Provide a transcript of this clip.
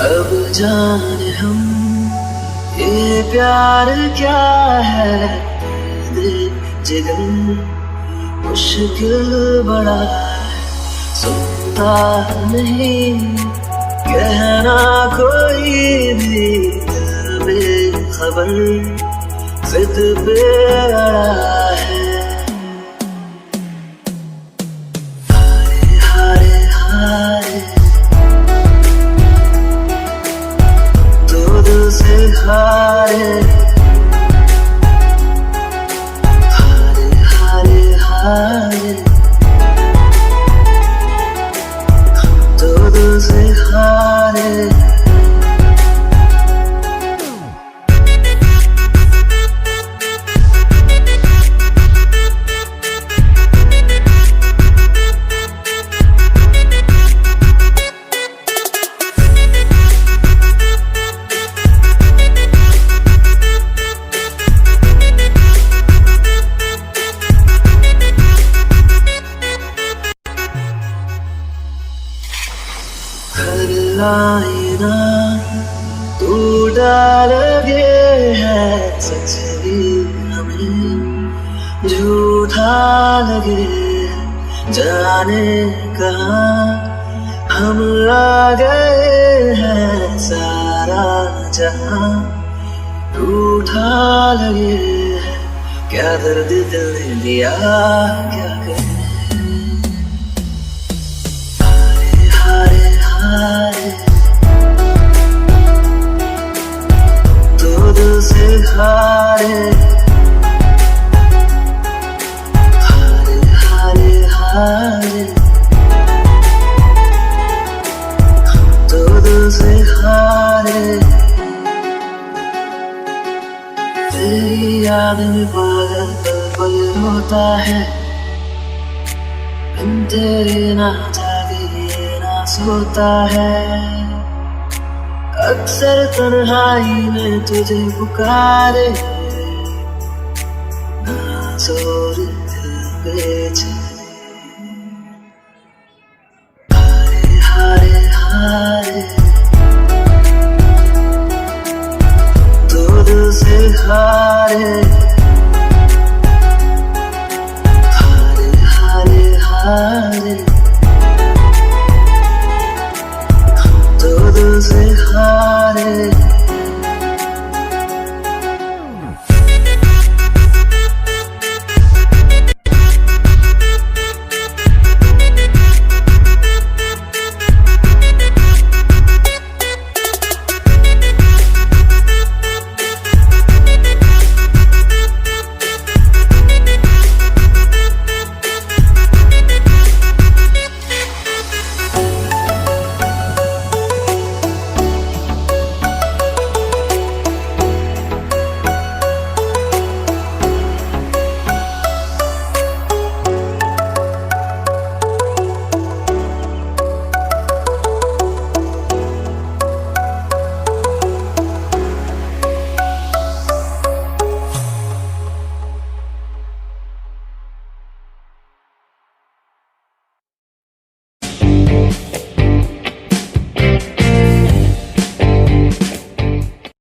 अब जाने हम ये प्यार क्या है, दिल जिगर मुश्किल बड़ा है, सुनता नहीं कहना कोई भी, दिल बेखबर जिद पे अड़ा है। हारे हारे हारे तो दिल से हारे, हारे हारे हारे तो दिल से हारे। हर आईना तू डाल गए है, सच भी हमें झूठा लगे, जाने कहाँ हम आ गए हैं, सारा जहां रूठा लगे, क्या दर्द दिल ने दिया क्या करें। हारे हारे तो दिल से हारे, हारे हारे हारे तो दिल से हारे। तेरी याद में पागल पल पल रोता है, बिन तेरे ना सोता है, अक्सर तन्हाई में तुझे पुकारे, ना जोर दिल पे